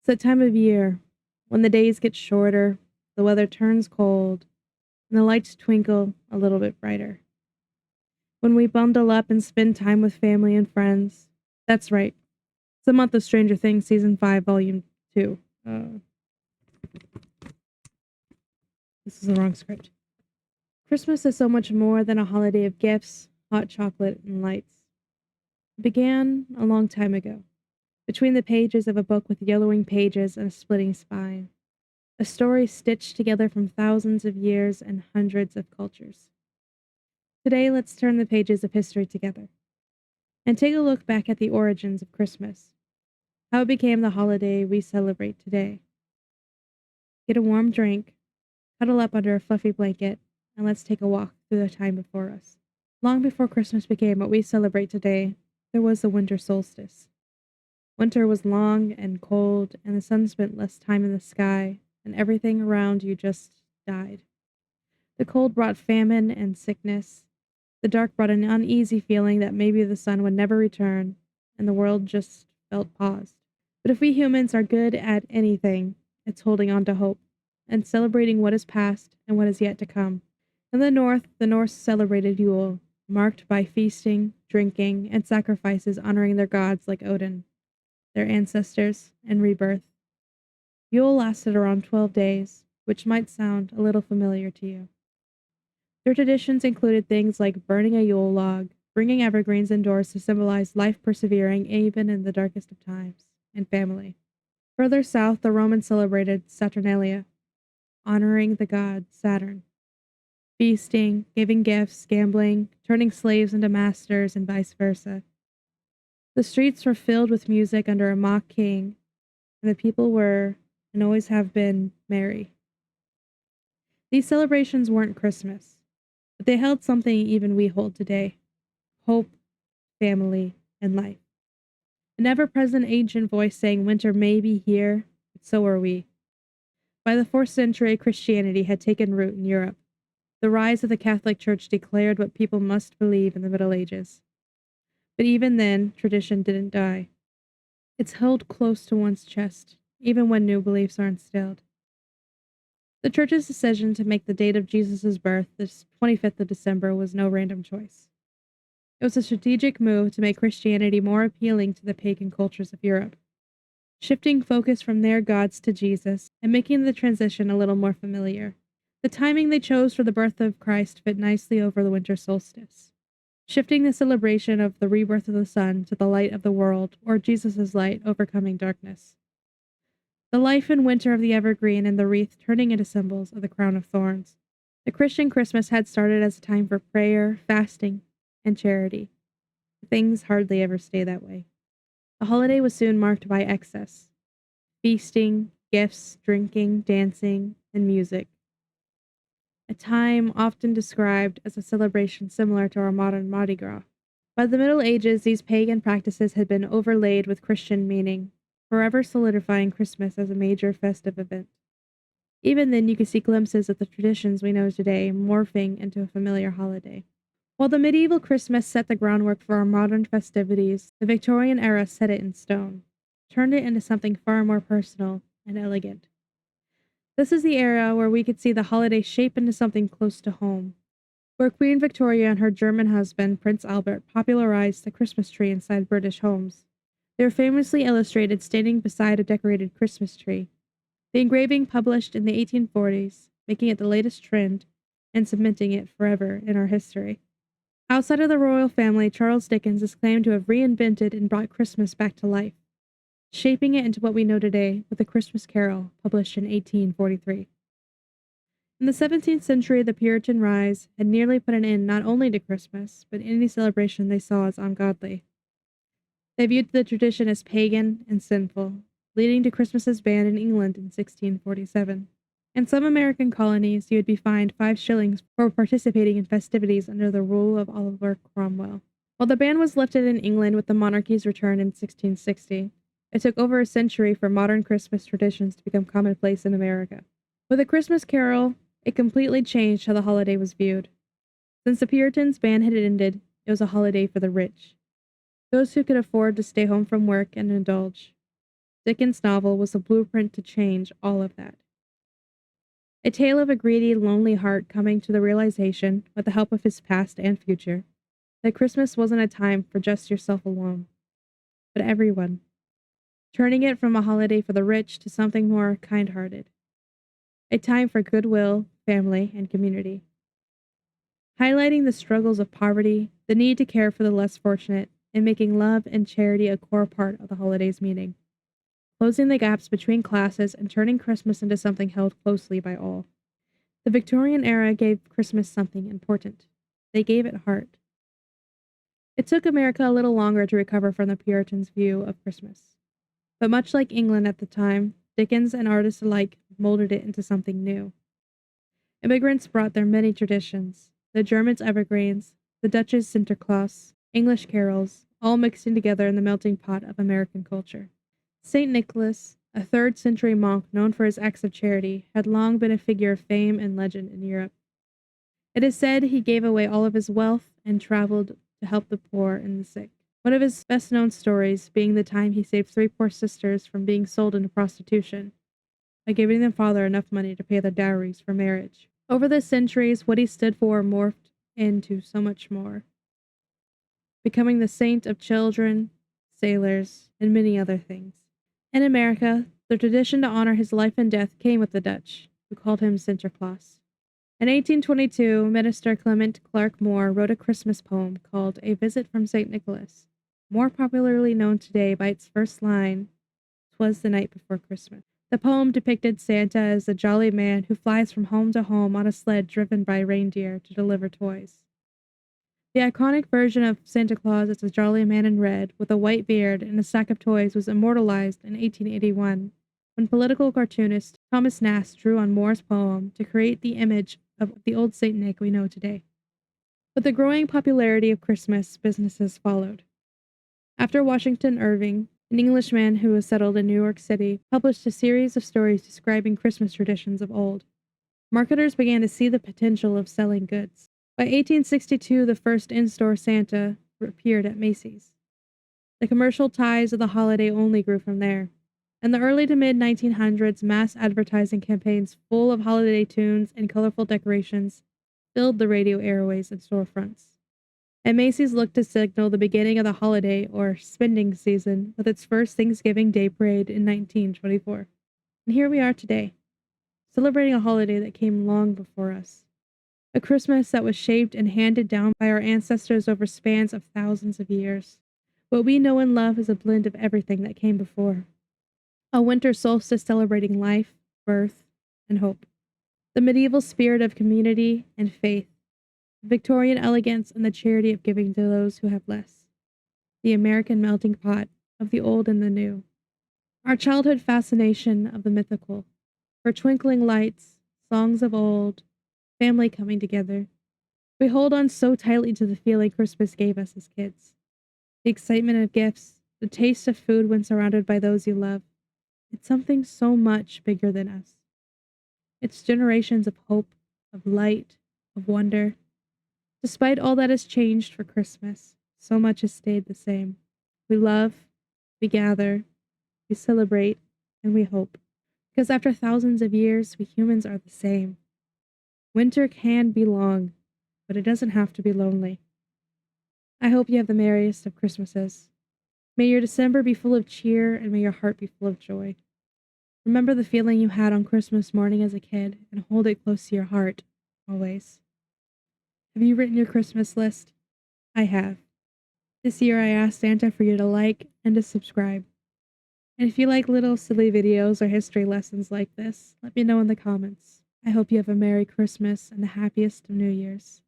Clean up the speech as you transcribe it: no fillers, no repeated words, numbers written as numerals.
That time of year when the days get shorter, the weather turns cold, and the lights twinkle a little bit brighter. When we bundle up and spend time with family and friends. That's right. It's the month of Stranger Things, Season 5, Volume 2. This is the wrong script. Christmas is so much more than a holiday of gifts, hot chocolate, and lights. It began a long time ago, between the pages of a book with yellowing pages and a splitting spine. A story stitched together from thousands of years and hundreds of cultures. Today, let's turn the pages of history together and take a look back at the origins of Christmas, how it became the holiday we celebrate today. Get a warm drink, cuddle up under a fluffy blanket, and let's take a walk through the time before us. Long before Christmas became what we celebrate today, there was the winter solstice. Winter was long and cold, and the sun spent less time in the sky, and everything around you just died. The cold brought famine and sickness. The dark brought an uneasy feeling that maybe the sun would never return, and the world just felt paused. But if we humans are good at anything, it's holding on to hope, and celebrating what is past and what is yet to come. In the north, the Norse celebrated Yule, marked by feasting, drinking, and sacrifices honoring their gods like Odin, their ancestors, and rebirth. Yule lasted around 12 days, which might sound a little familiar to you. Their traditions included things like burning a Yule log, bringing evergreens indoors to symbolize life persevering even in the darkest of times, and family. Further south, the Romans celebrated Saturnalia, honoring the god Saturn. Feasting, giving gifts, gambling, turning slaves into masters, and vice versa. The streets were filled with music under a mock king, and the people were, and always have been, merry. These celebrations weren't Christmas, but they held something even we hold today: hope, family, and life. An ever-present ancient voice saying winter may be here, but so are we. By the 4th century, Christianity had taken root in Europe. The rise of the Catholic Church declared what people must believe in the Middle Ages. But even then, tradition didn't die. It's held close to one's chest, even when new beliefs are instilled. The Church's decision to make the date of Jesus' birth the 25th of December was no random choice. It was a strategic move to make Christianity more appealing to the pagan cultures of Europe, shifting focus from their gods to Jesus and making the transition a little more familiar. The timing they chose for the birth of Christ fit nicely over the winter solstice, shifting the celebration of the rebirth of the sun to the light of the world, or Jesus' light overcoming darkness. The life and winter of the evergreen and the wreath turning into symbols of the crown of thorns. The Christian Christmas had started as a time for prayer, fasting, and charity. Things hardly ever stay that way. The holiday was soon marked by excess: feasting, gifts, drinking, dancing, and music. A time often described as a celebration similar to our modern Mardi Gras. By the Middle Ages, these pagan practices had been overlaid with Christian meaning, forever solidifying Christmas as a major festive event. Even then, you could see glimpses of the traditions we know today morphing into a familiar holiday. While the medieval Christmas set the groundwork for our modern festivities, the Victorian era set it in stone, turned it into something far more personal and elegant. This is the era where we could see the holiday shape into something close to home, where Queen Victoria and her German husband, Prince Albert, popularized the Christmas tree inside British homes. They are famously illustrated standing beside a decorated Christmas tree, the engraving published in the 1840s, making it the latest trend and cementing it forever in our history. Outside of the royal family, Charles Dickens is claimed to have reinvented and brought Christmas back to life, shaping it into what we know today with A Christmas Carol, published in 1843. In the 17th century, the Puritan rise had nearly put an end not only to Christmas, but any celebration they saw as ungodly. They viewed the tradition as pagan and sinful, leading to Christmas's ban in England in 1647. In some American colonies, you would be fined 5 shillings for participating in festivities under the rule of Oliver Cromwell. While the ban was lifted in England with the monarchy's return in 1660, it took over a century for modern Christmas traditions to become commonplace in America. With A Christmas Carol, it completely changed how the holiday was viewed. Since the Puritans' ban had ended, it was a holiday for the rich, those who could afford to stay home from work and indulge. Dickens' novel was a blueprint to change all of that. A tale of a greedy, lonely heart coming to the realization, with the help of his past and future, that Christmas wasn't a time for just yourself alone, but everyone, turning it from a holiday for the rich to something more kind-hearted. A time for goodwill, family, and community. Highlighting the struggles of poverty, the need to care for the less fortunate, and making love and charity a core part of the holiday's meaning. Closing the gaps between classes and turning Christmas into something held closely by all. The Victorian era gave Christmas something important. They gave it heart. It took America a little longer to recover from the Puritans' view of Christmas. But much like England at the time, Dickens and artists alike molded it into something new. Immigrants brought their many traditions, the Germans' evergreens, the Dutch's Sinterklaas, English carols, all mixing together in the melting pot of American culture. St. Nicholas, a 3rd century monk known for his acts of charity, had long been a figure of fame and legend in Europe. It is said he gave away all of his wealth and traveled to help the poor and the sick. One of his best known stories being the time he saved 3 poor sisters from being sold into prostitution by giving their father enough money to pay their dowries for marriage. Over the centuries, what he stood for morphed into so much more, becoming the saint of children, sailors, and many other things. In America, the tradition to honor his life and death came with the Dutch, who called him Sinterklaas. In 1822, Minister Clement Clarke Moore wrote a Christmas poem called A Visit from St. Nicholas, more popularly known today by its first line, "'Twas the night before Christmas." The poem depicted Santa as a jolly man who flies from home to home on a sled driven by reindeer to deliver toys. The iconic version of Santa Claus as a jolly man in red with a white beard and a sack of toys was immortalized in 1881, when political cartoonist Thomas Nast drew on Moore's poem to create the image of the old Saint Nick we know today. With the growing popularity of Christmas, businesses followed. After Washington Irving, an Englishman who was settled in New York City, published a series of stories describing Christmas traditions of old, marketers began to see the potential of selling goods. By 1862, the first in-store Santa appeared at Macy's. The commercial ties of the holiday only grew from there. In the early to mid-1900s, mass advertising campaigns full of holiday tunes and colorful decorations filled the radio airways and storefronts. And Macy's looked to signal the beginning of the holiday or spending season with its first Thanksgiving Day parade in 1924. And here we are today, celebrating a holiday that came long before us. A Christmas that was shaped and handed down by our ancestors over spans of thousands of years. What we know and love is a blend of everything that came before. A winter solstice celebrating life, birth, and hope. The medieval spirit of community and faith. Victorian elegance and the charity of giving to those who have less. The American melting pot of the old and the new. Our childhood fascination of the mythical. For twinkling lights, songs of old, family coming together. We hold on so tightly to the feeling Christmas gave us as kids. The excitement of gifts, the taste of food when surrounded by those you love. It's something so much bigger than us. It's generations of hope, of light, of wonder. Despite all that has changed for Christmas, so much has stayed the same. We love, we gather, we celebrate, and we hope. Because after thousands of years, we humans are the same. Winter can be long, but it doesn't have to be lonely. I hope you have the merriest of Christmases. May your December be full of cheer, and may your heart be full of joy. Remember the feeling you had on Christmas morning as a kid, and hold it close to your heart, always. Have you written your Christmas list? I have. This year I asked Santa for you to like and to subscribe. And if you like little silly videos or history lessons like this, let me know in the comments. I hope you have a Merry Christmas and the happiest of New Years.